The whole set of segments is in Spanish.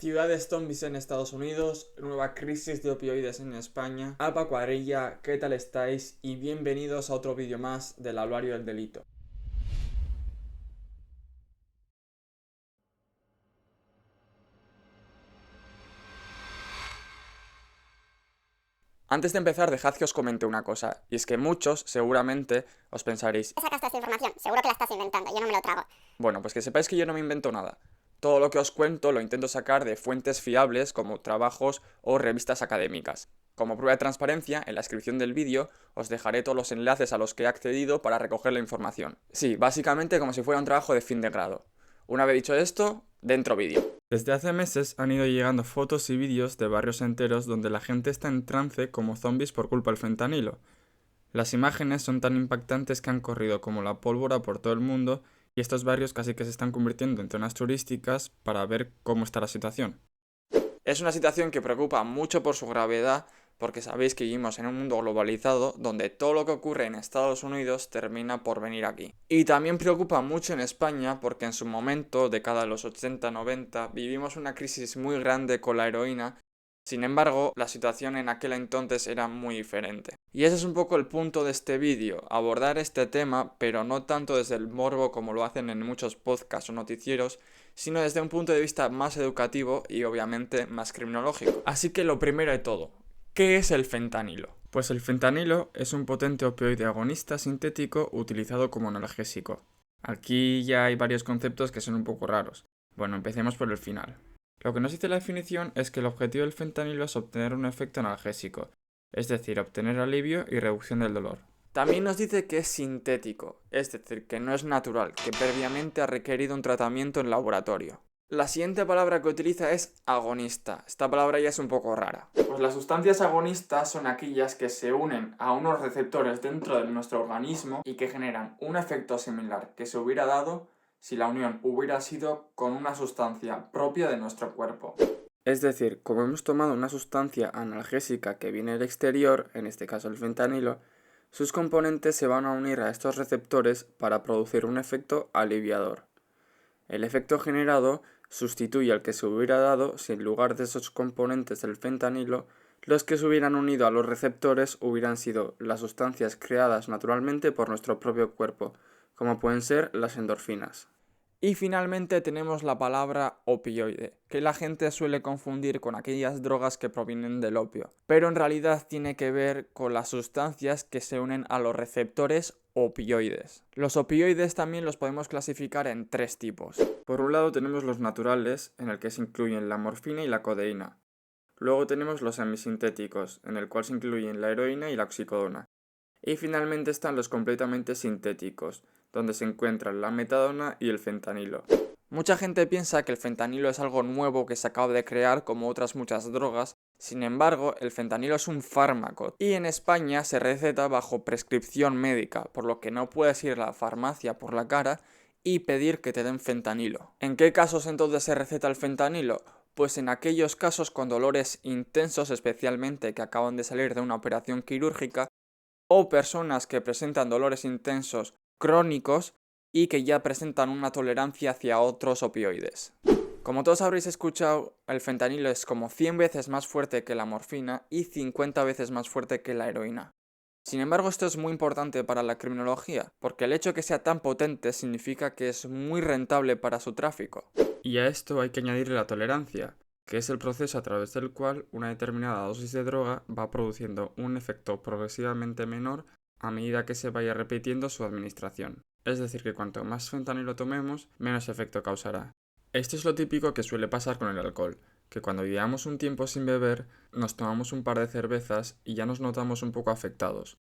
Ciudades zombies en Estados Unidos, nueva crisis de opioides en España. Alba Cuadrilla, ¿qué tal estáis? Y bienvenidos a otro vídeo más del Anuario del Delito. Antes de empezar, dejad que os comente una cosa, y es que muchos, seguramente, os pensaréis: ¿Dónde sacaste esta información? Seguro que la estás inventando, yo no me lo trago. bueno, pues que sepáis que yo no me invento nada. Todo lo que os cuento lo intento sacar de fuentes fiables como trabajos o revistas académicas. Como prueba de transparencia, en la descripción del vídeo os dejaré todos los enlaces a los que he accedido para recoger la información. Sí, básicamente como si fuera un trabajo de fin de grado. Una vez dicho esto, dentro vídeo. Desde hace meses han ido llegando fotos y vídeos de barrios enteros donde la gente está en trance como zombies por culpa del fentanilo. Las imágenes son tan impactantes que han corrido como la pólvora por todo el mundo y estos barrios casi que se están convirtiendo en zonas turísticas para ver cómo está la situación. Es una situación que preocupa mucho por su gravedad, porque sabéis que vivimos en un mundo globalizado donde todo lo que ocurre en Estados Unidos termina por venir aquí. Y también preocupa mucho en España porque en su momento, década de los 80-90, vivimos una crisis muy grande con la heroína. Sin embargo, la situación en aquel entonces era muy diferente. Y ese es un poco el punto de este vídeo, abordar este tema, pero no tanto desde el morbo como lo hacen en muchos podcasts o noticieros, sino desde un punto de vista más educativo y obviamente más criminológico. Así que lo primero de todo, ¿qué es el fentanilo? Pues el fentanilo es un potente opioide agonista sintético utilizado como analgésico. Aquí ya hay varios conceptos que son un poco raros. Bueno, empecemos por el final. Lo que nos dice la definición es que el objetivo del fentanilo es obtener un efecto analgésico, es decir, obtener alivio y reducción del dolor. También nos dice que es sintético, es decir, que no es natural, que previamente ha requerido un tratamiento en laboratorio. La siguiente palabra que utiliza es agonista. Esta palabra ya es un poco rara. Pues las sustancias agonistas son aquellas que se unen a unos receptores dentro de nuestro organismo y que generan un efecto similar que se hubiera dado si la unión hubiera sido con una sustancia propia de nuestro cuerpo. Es decir, como hemos tomado una sustancia analgésica que viene del exterior, en este caso el fentanilo, sus componentes se van a unir a estos receptores para producir un efecto aliviador. El efecto generado sustituye al que se hubiera dado si en lugar de esos componentes del fentanilo, los que se hubieran unido a los receptores hubieran sido las sustancias creadas naturalmente por nuestro propio cuerpo, como pueden ser las endorfinas. Y finalmente tenemos la palabra opioide, que la gente suele confundir con aquellas drogas que provienen del opio, pero en realidad tiene que ver con las sustancias que se unen a los receptores opioides. Los opioides también los podemos clasificar en tres tipos. Por un lado tenemos los naturales, en el que se incluyen la morfina y la codeína. Luego tenemos los semisintéticos, en el cual se incluyen la heroína y la oxicodona. Y finalmente están los completamente sintéticos, donde se encuentran la metadona y el fentanilo. Mucha gente piensa que el fentanilo es algo nuevo que se acaba de crear como otras muchas drogas. Sin embargo, el fentanilo es un fármaco y en España se receta bajo prescripción médica, por lo que no puedes ir a la farmacia por la cara y pedir que te den fentanilo. ¿En qué casos entonces se receta el fentanilo? Pues en aquellos casos con dolores intensos, especialmente que acaban de salir de una operación quirúrgica, o personas que presentan dolores intensos crónicos y que ya presentan una tolerancia hacia otros opioides. Como todos habréis escuchado, el fentanilo es como 100 veces más fuerte que la morfina y 50 veces más fuerte que la heroína. Sin embargo, esto es muy importante para la criminología, porque el hecho de que sea tan potente significa que es muy rentable para su tráfico. Y a esto hay que añadirle la tolerancia, que es el proceso a través del cual una determinada dosis de droga va produciendo un efecto progresivamente menor a medida que se vaya repitiendo su administración. Es decir, que cuanto más fentanilo tomemos, menos efecto causará. Esto es lo típico que suele pasar con el alcohol, que cuando llevamos un tiempo sin beber, nos tomamos un par de cervezas y ya nos notamos un poco afectados.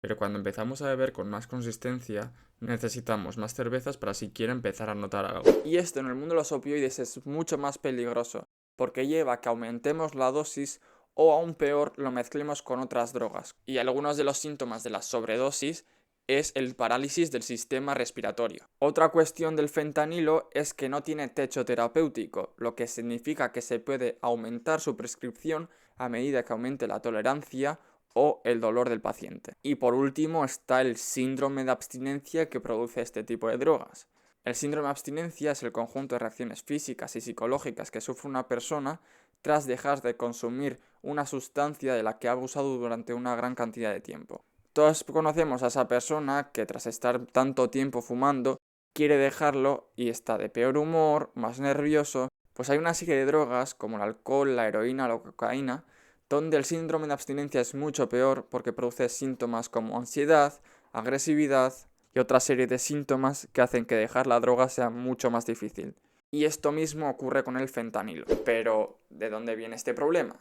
Pero cuando empezamos a beber con más consistencia, necesitamos más cervezas para siquiera empezar a notar algo. Y esto en el mundo de los opioides es mucho más peligroso, porque lleva a que aumentemos la dosis o aún peor lo mezclemos con otras drogas. Y algunos de los síntomas de la sobredosis es el parálisis del sistema respiratorio. Otra cuestión del fentanilo es que no tiene techo terapéutico, lo que significa que se puede aumentar su prescripción a medida que aumente la tolerancia o el dolor del paciente. Y por último está el síndrome de abstinencia que produce este tipo de drogas. El síndrome de abstinencia es el conjunto de reacciones físicas y psicológicas que sufre una persona tras dejar de consumir una sustancia de la que ha abusado durante una gran cantidad de tiempo. Todos conocemos a esa persona que tras estar tanto tiempo fumando quiere dejarlo y está de peor humor, más nervioso. Pues hay una serie de drogas como el alcohol, la heroína o la cocaína donde el síndrome de abstinencia es mucho peor porque produce síntomas como ansiedad, agresividad y otra serie de síntomas que hacen que dejar la droga sea mucho más difícil. Y esto mismo ocurre con el fentanilo. Pero, ¿de dónde viene este problema?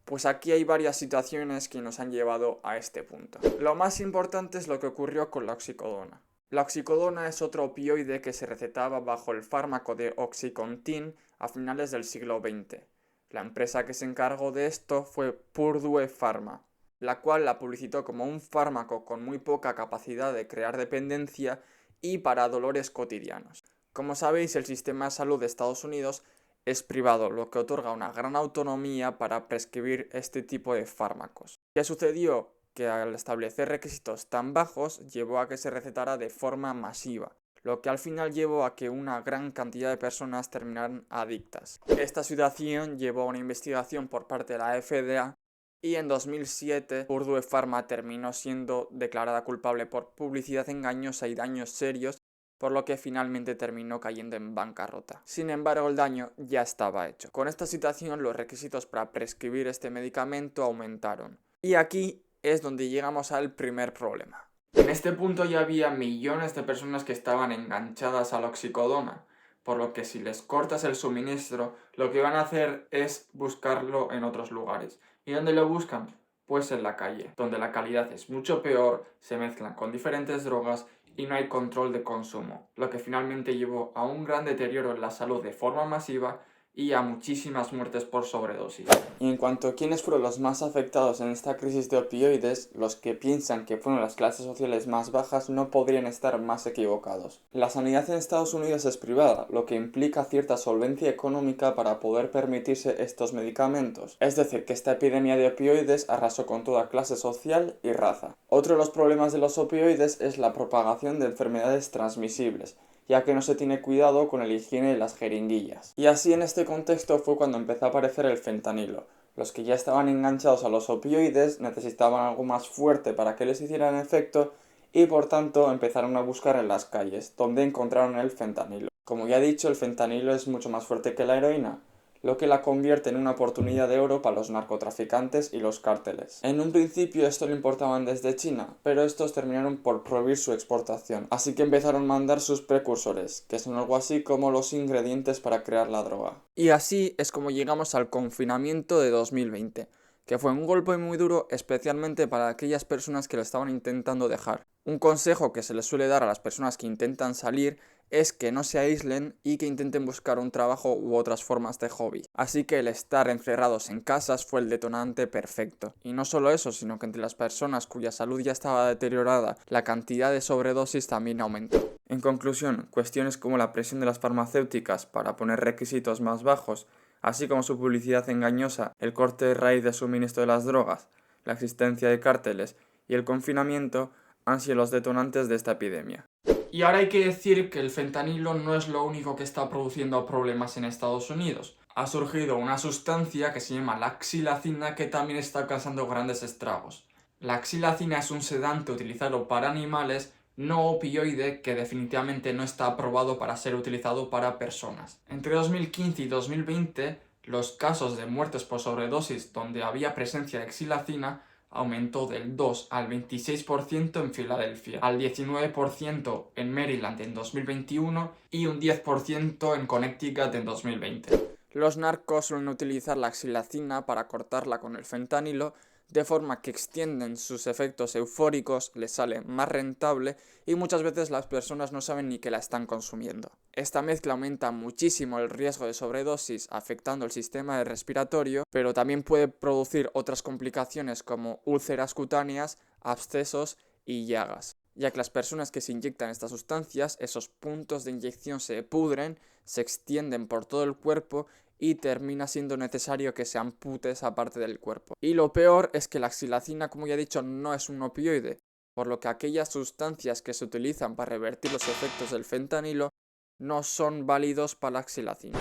Pues aquí hay varias situaciones que nos han llevado a este punto. Lo más importante es lo que ocurrió con la oxicodona. La oxicodona es otro opioide que se recetaba bajo el fármaco de Oxycontin a finales del siglo XX. La empresa que se encargó de esto fue Purdue Pharma, la cual la publicitó como un fármaco con muy poca capacidad de crear dependencia y para dolores cotidianos. Como sabéis, el sistema de salud de Estados Unidos es privado, lo que otorga una gran autonomía para prescribir este tipo de fármacos. ¿Qué sucedió? Que al establecer requisitos tan bajos llevó a que se recetara de forma masiva, lo que al final llevó a que una gran cantidad de personas terminaran adictas. Esta situación llevó a una investigación por parte de la FDA y en 2007 Purdue Pharma terminó siendo declarada culpable por publicidad engañosa y daños serios, por lo que finalmente terminó cayendo en bancarrota. Sin embargo, el daño ya estaba hecho. Con esta situación, los requisitos para prescribir este medicamento aumentaron. Y aquí es donde llegamos al primer problema. En este punto ya había millones de personas que estaban enganchadas a la oxicodona, por lo que si les cortas el suministro, lo que van a hacer es buscarlo en otros lugares. ¿Y dónde lo buscan? Pues en la calle, donde la calidad es mucho peor, se mezclan con diferentes drogas y no hay control de consumo, lo que finalmente llevó a un gran deterioro en la salud de forma masiva y a muchísimas muertes por sobredosis. Y en cuanto a quiénes fueron los más afectados en esta crisis de opioides, los que piensan que fueron las clases sociales más bajas no podrían estar más equivocados. La sanidad en Estados Unidos es privada, lo que implica cierta solvencia económica para poder permitirse estos medicamentos. Es decir, que esta epidemia de opioides arrasó con toda clase social y raza. Otro de los problemas de los opioides es la propagación de enfermedades transmisibles, ya que no se tiene cuidado con la higiene de las jeringuillas. Y así en este contexto fue cuando empezó a aparecer el fentanilo. Los que ya estaban enganchados a los opioides necesitaban algo más fuerte para que les hicieran efecto y por tanto empezaron a buscar en las calles, donde encontraron el fentanilo. Como ya he dicho, el fentanilo es mucho más fuerte que la heroína, lo que la convierte en una oportunidad de oro para los narcotraficantes y los cárteles. En un principio esto lo importaban desde China, pero estos terminaron por prohibir su exportación, así que empezaron a mandar sus precursores, que son algo así como los ingredientes para crear la droga. Y así es como llegamos al confinamiento de 2020, que fue un golpe muy duro especialmente para aquellas personas que lo estaban intentando dejar. Un consejo que se les suele dar a las personas que intentan salir es que no se aíslen y que intenten buscar un trabajo u otras formas de hobby. Así que el estar encerrados en casas fue el detonante perfecto. Y no solo eso, sino que entre las personas cuya salud ya estaba deteriorada, la cantidad de sobredosis también aumentó. En conclusión, cuestiones como la presión de las farmacéuticas para poner requisitos más bajos, así como su publicidad engañosa, el corte de raíz de suministro de las drogas, la existencia de cárteles y el confinamiento han sido los detonantes de esta epidemia. Y ahora hay que decir que el fentanilo no es lo único que está produciendo problemas en Estados Unidos. Ha surgido una sustancia que se llama la xilacina que también está causando grandes estragos. La xilacina es un sedante utilizado para animales no opioide que definitivamente no está aprobado para ser utilizado para personas. Entre 2015 y 2020, los casos de muertes por sobredosis donde había presencia de xilacina aumentó del 2 al 26% en Filadelfia, al 19% en Maryland en 2021 y un 10% en Connecticut en 2020. Los narcos suelen utilizar la xilacina para cortarla con el fentanilo, de forma que extienden sus efectos eufóricos, les sale más rentable y muchas veces las personas no saben ni que la están consumiendo. Esta mezcla aumenta muchísimo el riesgo de sobredosis afectando el sistema respiratorio, pero también puede producir otras complicaciones como úlceras cutáneas, abscesos y llagas, ya que las personas que se inyectan estas sustancias, esos puntos de inyección se pudren, se extienden por todo el cuerpo y termina siendo necesario que se ampute esa parte del cuerpo. Y lo peor es que la xilacina, como ya he dicho, no es un opioide, por lo que aquellas sustancias que se utilizan para revertir los efectos del fentanilo no son válidos para la xilacina.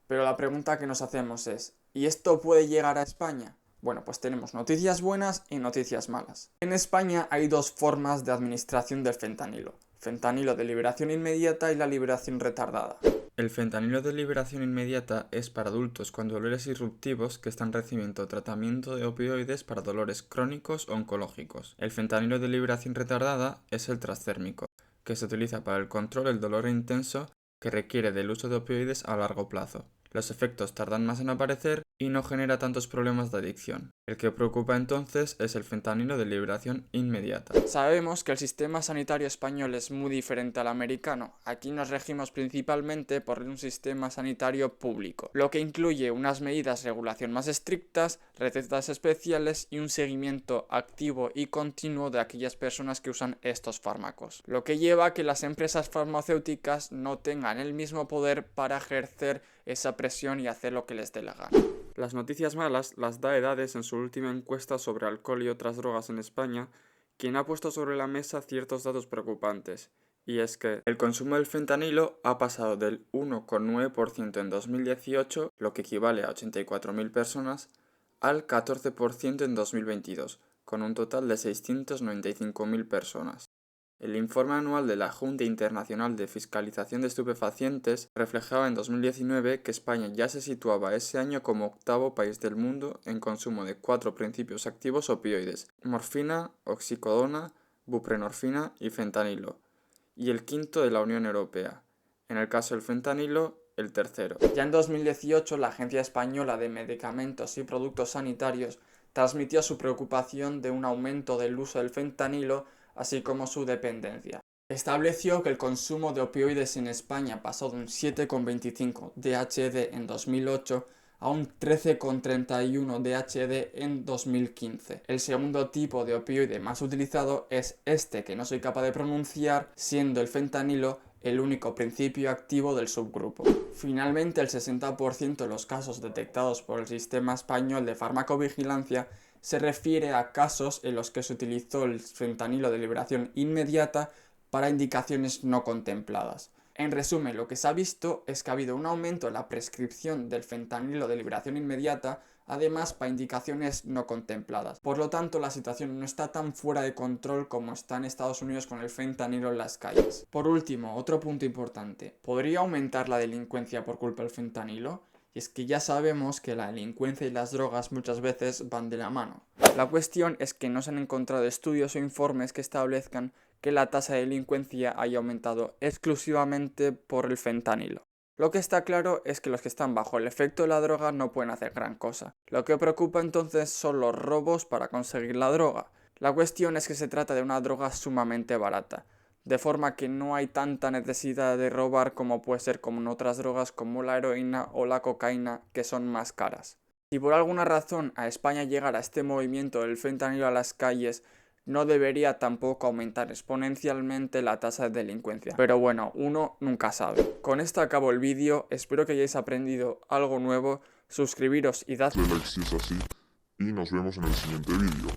Pero la pregunta que nos hacemos es, ¿y esto puede llegar a España? Bueno, pues tenemos noticias buenas y noticias malas. En España hay dos formas de administración del fentanilo. Fentanilo de liberación inmediata y la liberación retardada. El fentanilo de liberación inmediata es para adultos con dolores irruptivos que están recibiendo tratamiento de opioides para dolores crónicos o oncológicos. El fentanilo de liberación retardada es el transdérmico, que se utiliza para el control del dolor intenso que requiere del uso de opioides a largo plazo. Los efectos tardan más en aparecer y no genera tantos problemas de adicción. El que preocupa entonces es el fentanilo de liberación inmediata. Sabemos que el sistema sanitario español es muy diferente al americano. Aquí nos regimos principalmente por un sistema sanitario público, lo que incluye unas medidas de regulación más estrictas, recetas especiales y un seguimiento activo y continuo de aquellas personas que usan estos fármacos, lo que lleva a que las empresas farmacéuticas no tengan el mismo poder para ejercer esa presión y hacer lo que les dé la gana. Las noticias malas las da Edades en su última encuesta sobre alcohol y otras drogas en España, quien ha puesto sobre la mesa ciertos datos preocupantes, y es que el consumo del fentanilo ha pasado del 1,9% en 2018, lo que equivale a 84.000 personas, al 14% en 2022, con un total de 695.000 personas. El informe anual de la Junta Internacional de Fiscalización de Estupefacientes reflejaba en 2019 que España ya se situaba ese año como octavo país del mundo en consumo de 4 principios activos opioides: morfina, oxicodona, buprenorfina y fentanilo, y el quinto de la Unión Europea. En el caso del fentanilo, el tercero. Ya en 2018, la Agencia Española de Medicamentos y Productos Sanitarios transmitió su preocupación de un aumento del uso del fentanilo, así como su dependencia. Estableció que el consumo de opioides en España pasó de un 7,25 DHD en 2008 a un 13,31 DHD en 2015. El segundo tipo de opioide más utilizado es este, que no soy capaz de pronunciar, siendo el fentanilo el único principio activo del subgrupo. Finalmente, el 60% de los casos detectados por el Sistema Español de Farmacovigilancia se refiere a casos en los que se utilizó el fentanilo de liberación inmediata para indicaciones no contempladas. En resumen, lo que se ha visto es que ha habido un aumento en la prescripción del fentanilo de liberación inmediata, además para indicaciones no contempladas. Por lo tanto, la situación no está tan fuera de control como está en Estados Unidos con el fentanilo en las calles. Por último, otro punto importante: ¿podría aumentar la delincuencia por culpa del fentanilo? Y es que ya sabemos que la delincuencia y las drogas muchas veces van de la mano. La cuestión es que no se han encontrado estudios o informes que establezcan que la tasa de delincuencia haya aumentado exclusivamente por el fentanilo. Lo que está claro es que los que están bajo el efecto de la droga no pueden hacer gran cosa. Lo que preocupa entonces son los robos para conseguir la droga. La cuestión es que se trata de una droga sumamente barata, de forma que no hay tanta necesidad de robar como puede ser con otras drogas como la heroína o la cocaína, que son más caras. Si por alguna razón a España llegara este movimiento del fentanilo a las calles, no debería tampoco aumentar exponencialmente la tasa de delincuencia. Pero bueno, uno nunca sabe. Con esto acabo el vídeo, espero que hayáis aprendido algo nuevo, suscribiros y dadle like si es así, y nos vemos en el siguiente vídeo.